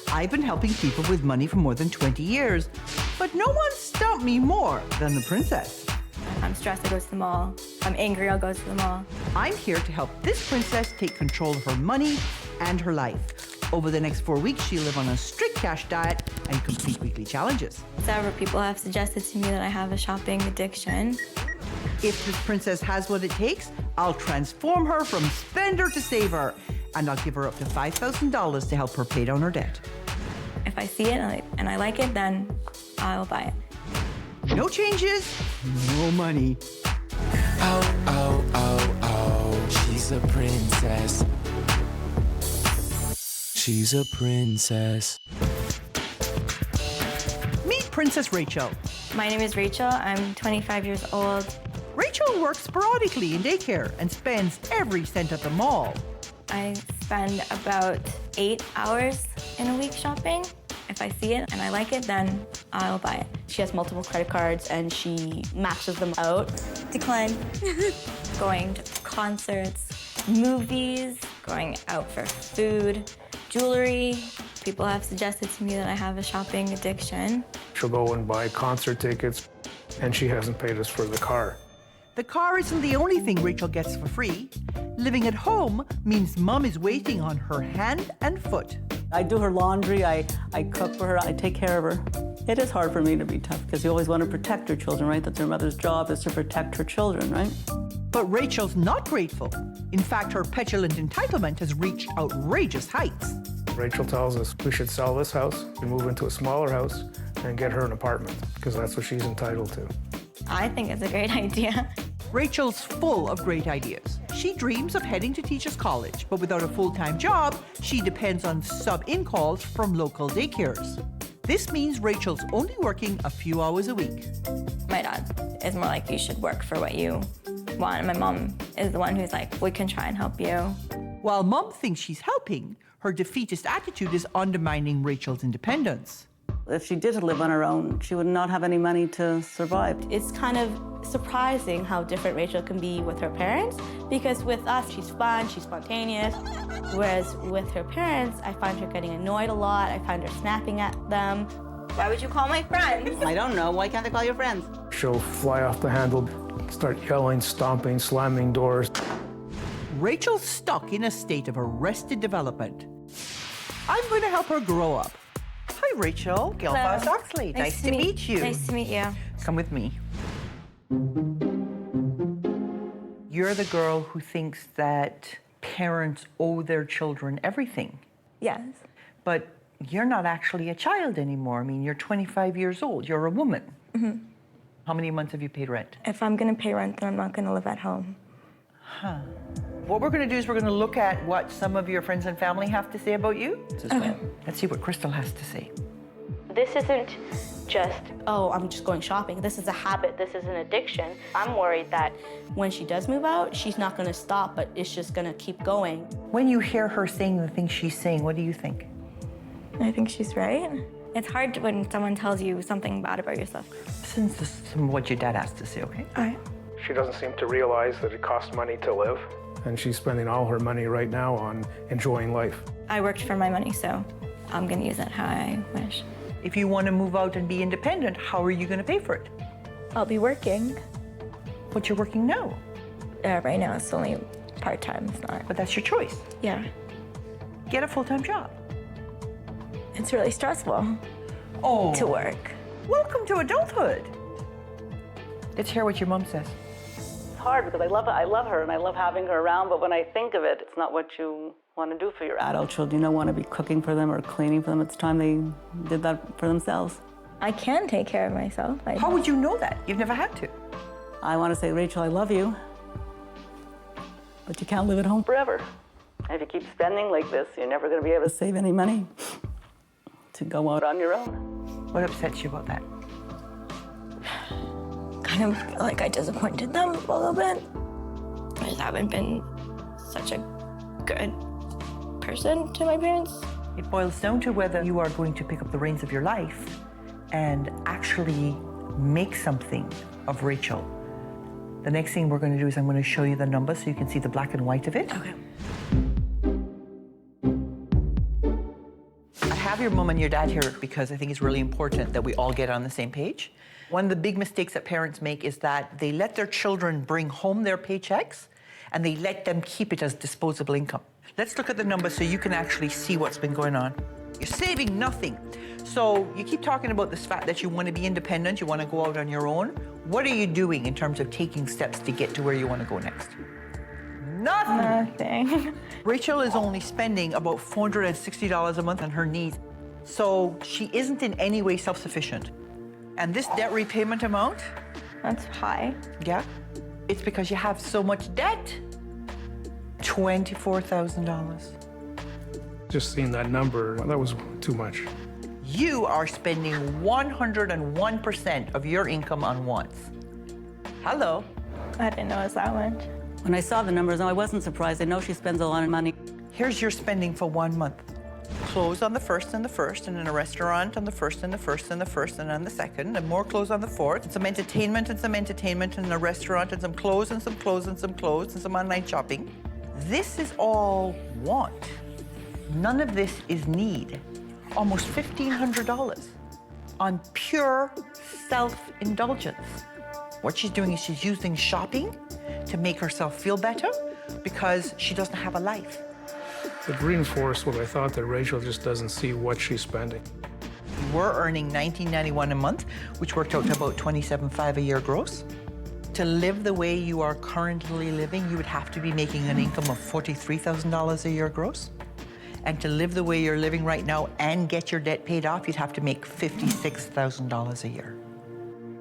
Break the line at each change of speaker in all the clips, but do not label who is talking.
I've been helping people with money for more than 20 years, but no one stumped me more than the princess.
If I'm stressed, I go to the mall. If I'm angry, I'll go to the mall.
I'm here to help this princess take control of her money and her life. Over the next 4 weeks, she'll live on a strict cash diet and complete weekly challenges.
Several people have suggested to me that I have a shopping addiction.
If this princess has what it takes, I'll transform her from spender to saver, and I'll give her up to $5,000 to help her pay down her debt.
If I see it and I like it, then I'll buy it.
No changes, no money.
Oh, oh, oh, oh, she's a princess. She's a princess.
Meet Princess Rachel.
My name is Rachel. I'm 25 years old.
Rachel works sporadically in daycare and spends every cent at the mall.
I spend about 8 hours in a week shopping. If I see it and I like it, then I'll buy it.
She has multiple credit cards and she maxes them out.
Decline. Going to concerts, movies, going out for food, jewellery. People have suggested to me that I have a shopping addiction.
She'll go and buy concert tickets, and she hasn't paid us for the car.
The car isn't the only thing Rachel gets for free. Living at home means Mom is waiting on her hand and foot.
I do her laundry, I cook for her, I take care of her. It is hard for me to be tough because you always want to protect your children, right? That's her mother's job, is to protect her children, right?
But Rachel's not grateful. In fact, her petulant entitlement has reached outrageous heights.
Rachel tells us we should sell this house and move into a smaller house and get her an apartment, because that's what she's entitled to.
I think it's a great idea.
Rachel's full of great ideas. She dreams of heading to Teachers College, but without a full-time job, she depends on sub-in calls from local daycares. This means Rachel's only working a few hours a week.
My dad is more like, you should work for what you want. And my mom is the one who's like, we can try and help you.
While Mom thinks she's helping, her defeatist attitude is undermining Rachel's independence.
If she did live on her own, she would not have any money to survive.
It's kind of surprising how different Rachel can be with her parents, because with us, she's fun, she's spontaneous, whereas with her parents, I find her getting annoyed a lot, I find her snapping at them.
Why would you call my friends?
I don't know, why can't I call your friends?
She'll fly off the handle, start yelling, stomping, slamming doors.
Rachel's stuck in a state of arrested development. I'm going to help her grow up. Hi, Rachel. Gail
Hello.
Vaz-Oxlade. Nice to meet you.
Nice to meet you.
Come with me. You're the girl who thinks that parents owe their children everything.
Yes.
But you're not actually a child anymore. I mean, you're 25 years old. You're a woman.
Mm-hmm.
How many months have you paid rent?
If I'm going to pay rent, then I'm not going to live at home.
Huh. What we're going to do is we're going to look at what some of your friends and family have to say about you.
Okay.
Let's see what Crystal has to say.
This isn't just, oh, I'm just going shopping. This is a habit, this is an addiction. I'm worried that when she does move out, she's not gonna stop, but it's just gonna keep going.
When you hear her saying the things she's saying, what do you think?
I think she's right. It's hard when someone tells you something bad about yourself.
Listen to some of what your dad has to say, okay?
All right.
She doesn't seem to realize that it costs money to live, and she's spending all her money right now on enjoying life.
I worked for my money, so I'm going to use it how I wish.
If you want to move out and be independent, how are you going to pay for it?
I'll be working.
But you're working now.
Right now, it's only part-time. It's not.
But that's your choice.
Yeah.
Get a full-time job.
It's really stressful
Oh.
to work.
Welcome to adulthood. Let's hear what your mom says.
It's hard because I love her and I love having her around, but when I think of it, it's not what you want to do for your adult children. You don't want to be cooking for them or cleaning for them. It's time they did that for themselves.
I can take care of myself.
How would you know that? You've never had to.
I want to say, Rachel, I love you, but you can't live at home forever. And if you keep spending like this, you're never going to be able to save any money to go out on your own.
What upsets you about that?
Kind of feel like I disappointed them a little bit. I just haven't been such a good person to my parents.
It boils down to whether you are going to pick up the reins of your life and actually make something of Rachel. The next thing we're going to do is I'm going to show you the numbers so you can see the black and white of it.
Okay.
I have your mom and your dad here because I think it's really important that we all get on the same page. One of the big mistakes that parents make is that they let their children bring home their paychecks and they let them keep it as disposable income. Let's look at the numbers so you can actually see what's been going on. You're saving nothing. So you keep talking about this fact that you want to be independent, you want to go out on your own. What are you doing in terms of taking steps to get to where you want to go next?
Nothing.
Rachel is only spending about $460 a month on her needs. So she isn't in any way self-sufficient. And this debt repayment amount,
That's high.
yeah, it's because you have so much debt. $24,000.
Just seeing that number, that was too much.
You are spending 101% of your income on wants. Hello.
I didn't know it was that much.
When I saw the numbers, I wasn't surprised. I know she spends a lot of money.
Here's your spending for 1 month. Clothes on the 1st and the 1st, and in a restaurant on the 1st and the 1st and the 1st and on the 2nd, and more clothes on the 4th, and some entertainment and some entertainment, and a restaurant and some clothes and some clothes and some clothes and some online shopping. This is all want. None of this is need. Almost $1,500 on pure self-indulgence. What she's doing is she's using shopping to make herself feel better because she doesn't have a life.
It reinforced what I thought, that Rachel just doesn't see what she's spending.
We're earning $19.91 a month, which worked out to about $27.5 a year gross. To live the way you are currently living, you would have to be making an income of $43,000 a year gross. And to live the way you're living right now and get your debt paid off, you'd have to make $56,000 a year.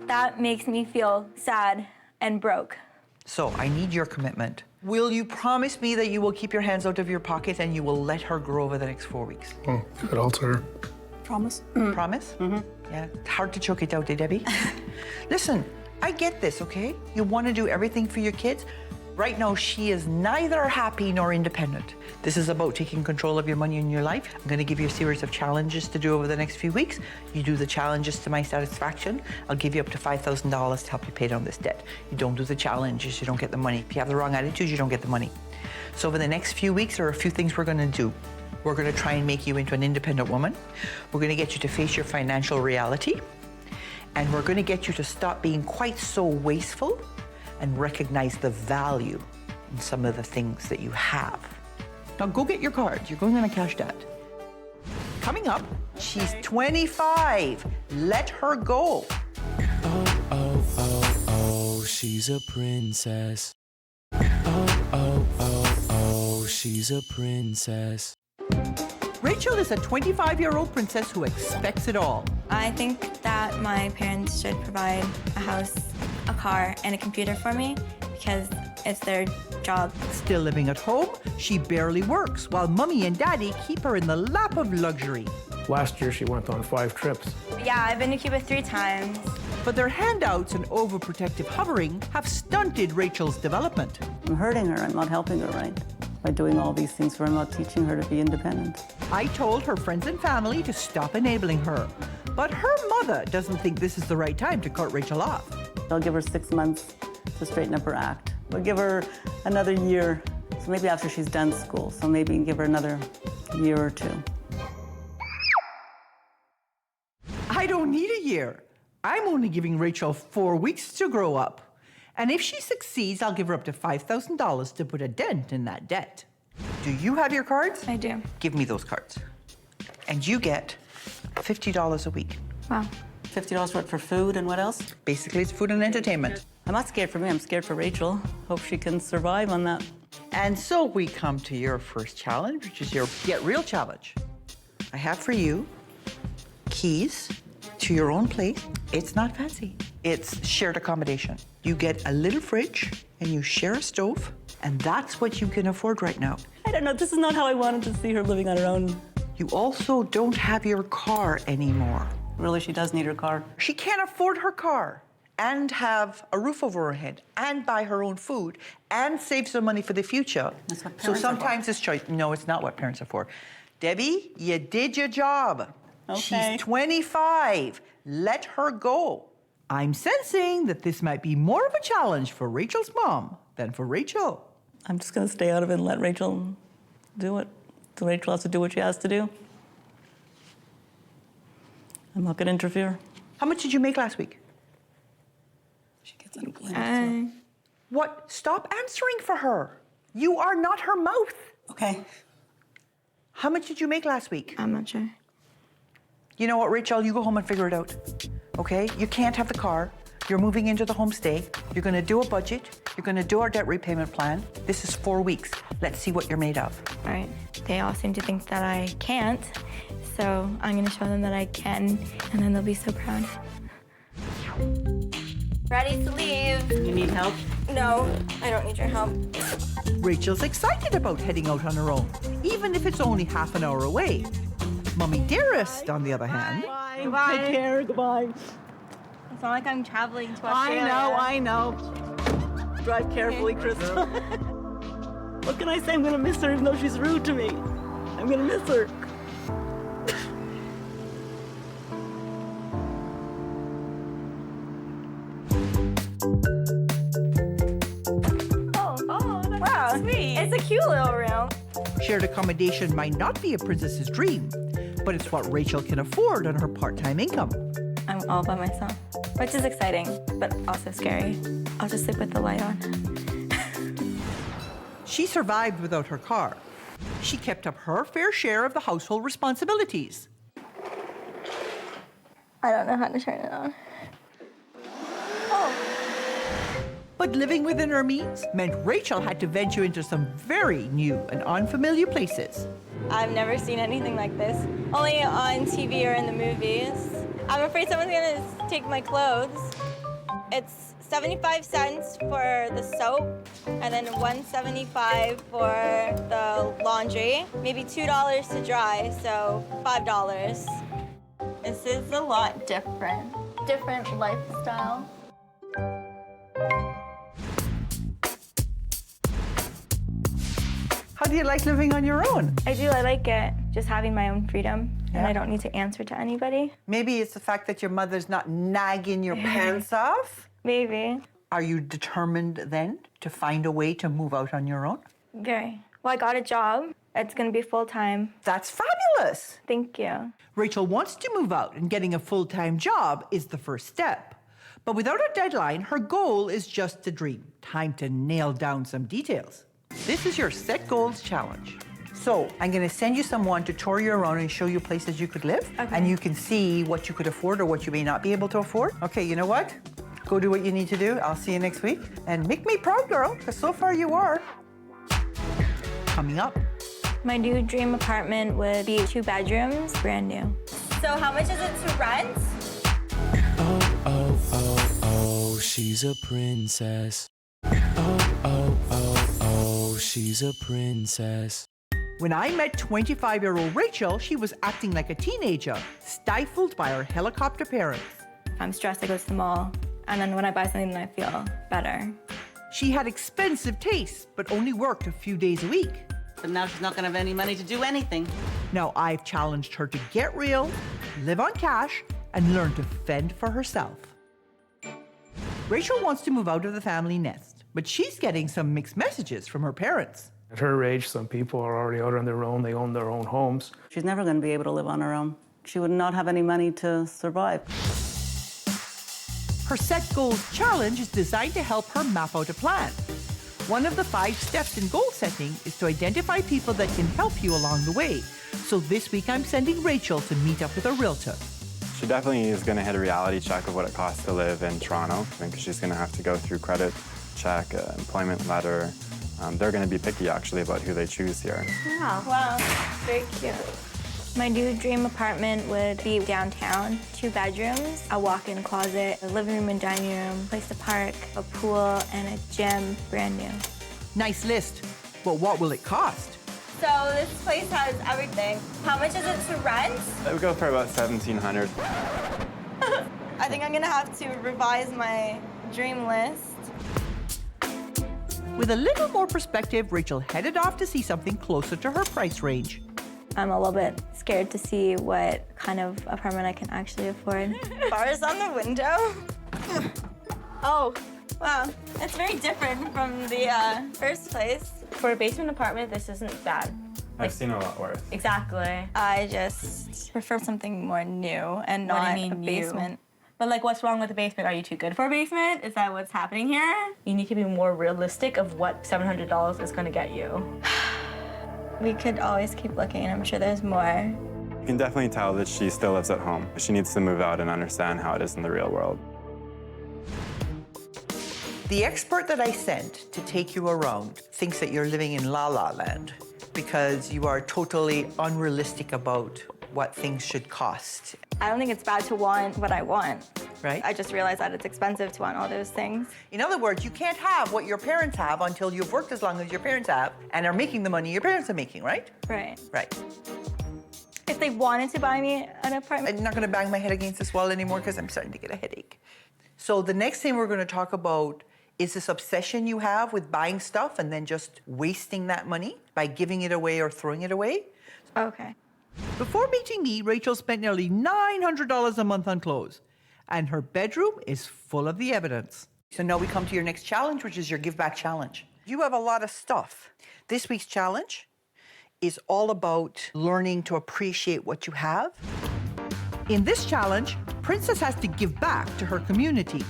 That makes me feel sad and broke.
So I need your commitment. Will you promise me that you will keep your hands out of your pocket and you will let her grow over the next 4 weeks?
Oh, good altar.
Promise?
Promise? Yeah, it's hard to choke it out, eh, Debbie? Listen, I get this, okay? You want to do everything for your kids. Right now, she is neither happy nor independent. This is about taking control of your money and your life. I'm going to give you a series of challenges to do over the next few weeks. You do the challenges to my satisfaction. I'll give you up to $5,000 to help you pay down this debt. You don't do the challenges, you don't get the money. If you have the wrong attitude, you don't get the money. So over the next few weeks, there are a few things we're going to do. We're going to try and make you into an independent woman. We're going to get you to face your financial reality. And we're going to get you to stop being quite so wasteful and recognize the value in some of the things that you have. Now go get your cards. You're going on a cash debt. Coming up, she's 25. Let her go.
Oh, oh, oh, oh, she's a princess. Oh, oh, oh, oh, she's a princess.
Rachel is a 25-year-old princess who expects it all.
I think that my parents should provide a house, a car, and a computer for me because it's their job.
Still living at home, she barely works, while mommy and daddy keep her in the lap of luxury.
Last year, she went on 5 trips.
Yeah, I've been to Cuba 3 times.
But their handouts and overprotective hovering have stunted Rachel's development.
I'm hurting her. I'm not helping her, right? By doing all these things for her, I'm not teaching her to be independent.
I told her friends and family to stop enabling her. But her mother doesn't think this is the right time to cut Rachel off.
I'll give her 6 months to straighten up her act. We'll give her another year, so maybe after she's done school, so maybe give her another year or 2.
I don't need a year. I'm only giving Rachel 4 weeks to grow up. And if she succeeds, I'll give her up to $5,000 to put a dent in that debt. Do you have your cards?
I do.
Give me those cards. And you get $50 a week.
Wow.
$50 worth for food and what else?
Basically, it's food and entertainment.
I'm not scared for me, I'm scared for Rachel. Hope she can survive on that.
And so we come to your first challenge, which is your Get Real challenge. I have for you keys to your own place. It's not fancy. It's shared accommodation. You get a little fridge and you share a stove, and that's what you can afford right now.
I don't know, this is not how I wanted to see her living on her own.
You also don't have your car anymore.
Really, she does need her car.
She can't afford her car and have a roof over her head and buy her own food and save some money for the future.
That's what
So
parents are for.
sometimes it's choice. No, it's not what parents are for. Debbie, you did your job.
Okay.
She's 25. Let her go. I'm sensing that this might be more of a challenge for Rachel's mom than for Rachel.
I'm just gonna stay out of it and let Rachel do it. So Rachel has to do what she has to do. I'm not going to interfere.
How much did you make last week?
She gets unemployment.
What? Stop answering for her. You are not her mouth.
Okay.
How much did you make last week?
I'm not sure.
You know what, Rachel? You go home and figure it out. Okay? You can't have the car. You're moving into the homestay. You're going to do a budget. You're going to do our debt repayment plan. This is 4 weeks. Let's see what you're made of.
All right. They all seem to think that I can't, so I'm going to show them that I can, and then they'll be so proud. Ready to leave.
You need help?
No, I don't need your help.
Rachel's excited about heading out on her own, even if it's only half an hour away. Mummy Dearest, on the other hand,
Goodbye. Take care. Goodbye.
It's not like I'm traveling to Australia.
I know. Drive carefully, Krista. What can I say? I'm going to miss her even though she's rude to me. I'm going to miss her.
Wow, sweet. It's a cute little room.
shared accommodation might not be a princess's dream, but it's what Rachel can afford on her part-time income.
I'm all by myself, which is exciting, but also scary. I'll just sleep with the light on.
She survived without her car. She kept up her fair share of the household responsibilities.
I don't know how to turn it on.
But living within her means meant Rachel had to venture into some very new and unfamiliar places.
I've never seen anything like this. Only on TV or in the movies. I'm afraid someone's gonna take my clothes. It's 75 cents for the soap, and then $1.75 for the laundry. Maybe $2 to dry, so $5. This is a lot different. Different lifestyle.
How do you like living on your own?
I do, I like it. Just having my own freedom, and I don't need to answer to anybody.
Maybe it's the fact that your mother's not nagging your pants off.
Maybe.
Are you determined then to find a way to move out on your own?
Very. Well, I got a job. It's gonna be full-time.
That's fabulous.
Thank you.
Rachel wants to move out, and getting a full-time job is the first step. But without a deadline, her goal is just a dream. Time to nail down some details. This is your Set Goals Challenge. So I'm going to send you someone to tour you around and show you places you could live.
Okay.
And you can see what you could afford or what you may not be able to afford. Okay, you know what? Go do what you need to do. I'll see you next week. And make me proud, girl, because so far you are. Coming up.
My new dream apartment would be 2 bedrooms, brand new. So how much is it to rent?
Oh, oh, oh, oh, she's a princess. Oh, oh, oh, oh, she's a princess.
When I met 25-year-old Rachel, she was acting like a teenager, stifled by her helicopter parents.
If I'm stressed, I go to the mall. And then when I buy something, then I feel better.
She had expensive tastes, but only worked a few days a week.
But now she's not going to have any money to do anything.
Now I've challenged her to get real, live on cash, and learn to fend for herself. Rachel wants to move out of the family nest, but she's getting some mixed messages from her parents.
At her age, some people are already out on their own. They own their own homes.
She's never going to be able to live on her own. She would not have any money to survive.
Her Set Goals Challenge is designed to help her map out a plan. One of the 5 steps in goal setting is to identify people that can help you along the way. So this week I'm sending Rachel to meet up with a realtor.
She definitely is going to hit a reality check of what it costs to live in Toronto. I think she's going to have to go through credit check, employment letter. They're going to be picky, actually, about who they choose here.
Wow, very cute. My new dream apartment would be downtown, 2 bedrooms, a walk-in closet, a living room and dining room, place to park, a pool, and a gym, brand new.
Nice list, but what will it cost?
So this place has everything. How much is it to rent?
It would go for about $1,700.
I think I'm gonna have to revise my dream list.
With a little more perspective, Rachel headed off to see something closer to her price range.
I'm a little bit scared to see what kind of apartment I can actually afford. Bars on the window? Oh, wow. It's very different from the first place. For a basement apartment, this isn't bad.
I've seen a lot worse.
Exactly.
I just prefer something more new and
What do
not
you mean
a
new?
basement.
But like, what's wrong with the basement? Are you too good for a basement? Is that what's happening here? You need to be more realistic of what $700 is gonna get you.
We could always keep looking. I'm sure there's more.
You can definitely tell that she still lives at home. She needs to move out and understand how it is in the real world.
The expert that I sent to take you around thinks that you're living in La La Land because you are totally unrealistic about what things should cost.
I don't think it's bad to want what I want.
Right.
I just realized that it's expensive to want all those things.
In other words, you can't have what your parents have until you've worked as long as your parents have and are making the money your parents are making, right?
Right.
Right.
If they wanted to buy me an apartment,
I'm not going to bang my head against this wall anymore because I'm starting to get a headache. So the next thing we're going to talk about is this obsession you have with buying stuff and then just wasting that money by giving it away or throwing it away.
okay.
Before meeting me, Rachel spent nearly $900 a month on clothes, and her bedroom is full of the evidence. So now we come to your next challenge, which is your give back challenge. You have a lot of stuff. This week's challenge is all about learning to appreciate what you have. In this challenge, Princess has to give back to her community.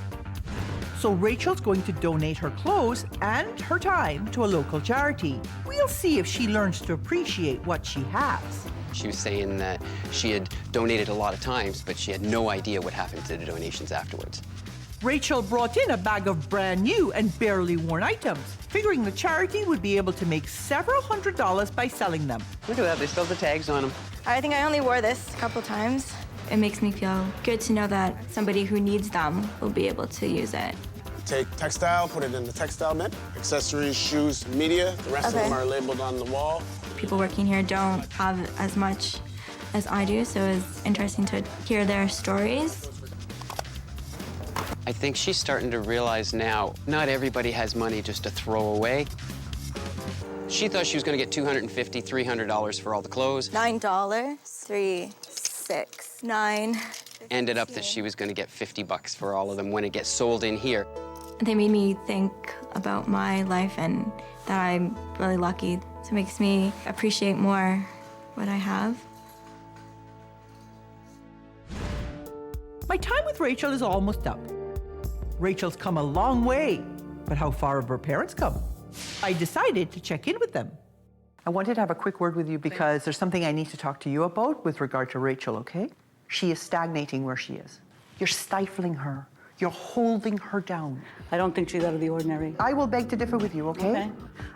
So Rachel's going to donate her clothes and her time to a local charity. We'll see if she learns to appreciate what she has.
She was saying that she had donated a lot of times, but she had no idea what happened to the donations afterwards.
Rachel brought in a bag of brand new and barely worn items, figuring the charity would be able to make several $100s by selling them.
Look at that, they still have the tags on them.
I think I only wore this a couple times. It makes me feel good to know that somebody who needs them will be able to use it.
Take textile, put it in the textile bin. Accessories, shoes, media. The rest of them are labeled on the wall.
People working here don't have as much as I do, so it's interesting to hear their stories.
I think she's starting to realize now, not everybody has money just to throw away. She thought she was gonna get $250, $300 for all the clothes.
$9, 3, 6, 9.
Ended up that she was gonna get $50 for all of them when it gets sold in here.
They made me think about my life and that I'm really lucky. So it makes me appreciate more what I have.
My time with Rachel is almost up. Rachel's come a long way, but how far have her parents come? I decided to check in with them. I wanted to have a quick word with you because there's something I need to talk to you about with regard to Rachel, okay? She is stagnating where she is. You're stifling her. You're holding her down.
I don't think she's out of the ordinary.
I will beg to differ with you, okay?
Okay.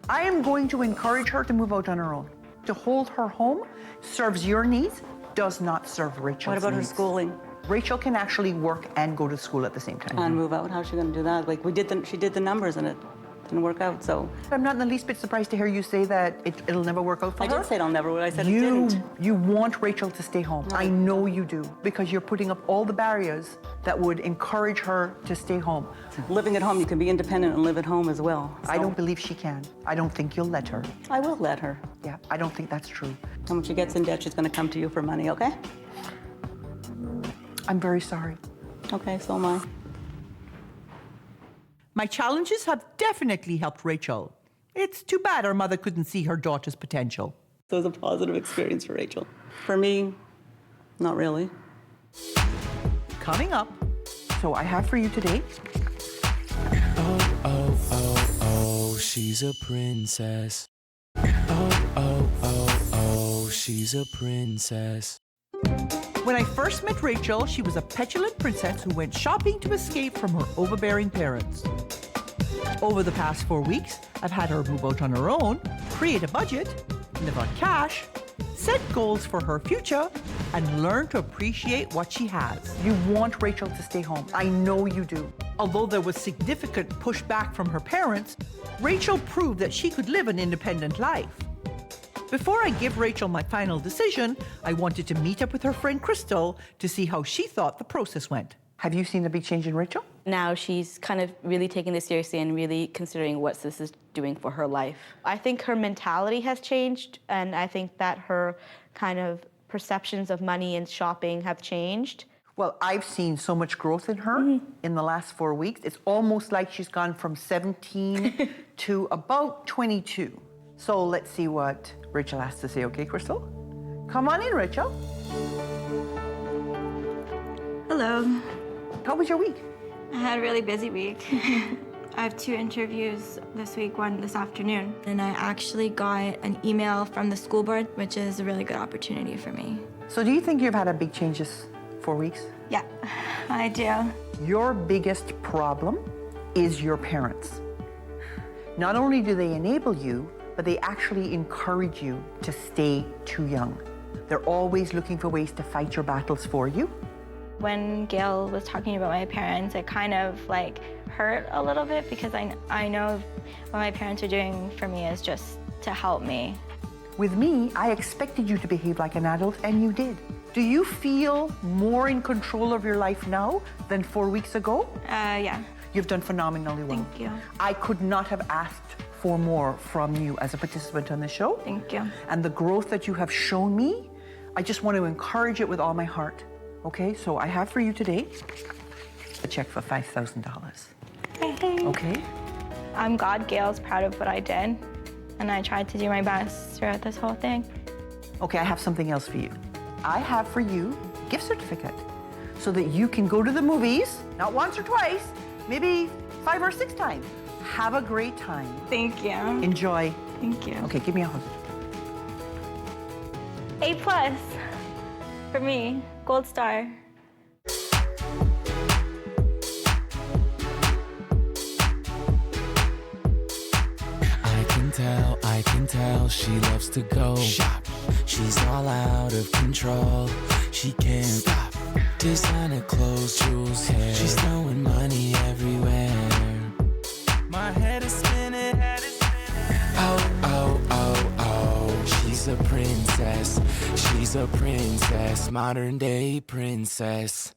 I am going to encourage her to move out on her own. To hold her home serves your needs, does not serve Rachel's
What about her
needs.
schooling?
Rachel can actually work and go to school at the same time.
And move out? How's she going to do that? Like, she did the numbers and it didn't work out, so.
I'm not in the least bit surprised to hear you say that it'll never work out for
I
her.
did say it'll never work. I said it didn't.
You want Rachel to stay home. I know you do, because you're putting up all the barriers that would encourage her to stay home.
Living at home, you can be independent and live at home as well.
I don't believe she can. I don't think you'll let her.
I will let her.
Yeah, I don't think that's true.
And when she gets in debt, she's going to come to you for money, okay?
I'm very sorry.
Okay, so am I.
My challenges have definitely helped Rachel. It's too bad her mother couldn't see her daughter's potential.
So it was a positive experience for Rachel. For me, not really.
Coming up, so I have for you today,
Oh, oh, oh, oh, she's a princess. Oh, oh, oh, oh, she's a princess.
when I first met Rachel, she was a petulant princess who went shopping to escape from her overbearing parents. Over the past 4 weeks, I've had her move out on her own, create a budget, live on cash, set goals for her future, and learn to appreciate what she has. You want Rachel to stay home. I know you do. Although there was significant pushback from her parents, Rachel proved that she could live an independent life. Before I give Rachel my final decision, I wanted to meet up with her friend Crystal to see how she thought the process went. Have you seen a big change in Rachel?
Now she's kind of really taking this seriously and really considering what this is doing for her life. I think her mentality has changed, and I think that her kind of perceptions of money and shopping have changed.
Well, I've seen so much growth in her in the last 4 weeks. It's almost like she's gone from 17 to about 22. So let's see what Rachel has to say, okay, Crystal? Come on in, Rachel.
Hello.
How was your week?
I had a really busy week. I have 2 interviews this week, one this afternoon. And I actually got an email from the school board, which is a really good opportunity for me.
So do you think you've had a big change this 4 weeks?
Yeah, I do.
Your biggest problem is your parents. Not only do they enable you, but they actually encourage you to stay too young. They're always looking for ways to fight your battles for you.
When Gail was talking about my parents, it kind of like hurt a little bit because I know what my parents are doing for me is just to help me.
With me, I expected you to behave like an adult, and you did. Do you feel more in control of your life now than 4 weeks ago?
Yeah.
You've done phenomenally well.
Thank you.
I could not have asked for more from you as a participant on the show.
Thank you.
And the growth that you have shown me, I just want to encourage it with all my heart. Okay, so I have for you today a check for $5,000. Okay?
I'm glad Gail's proud of what I did, and I tried to do my best throughout this whole thing.
Okay, I have something else for you. I have for you a gift certificate so that you can go to the movies, not once or twice, maybe 5 or 6 times. Have a great time.
Thank you.
Enjoy.
Thank you.
Okay, give me a hug.
A+ for me, gold star.
I can tell she loves to go shop. She's all out of control. She can't stop. Designer clothes, jewels, hair. She's throwing money everywhere. My head is spinning. Oh, oh, oh, oh. She's a princess. She's a princess. Modern day princess.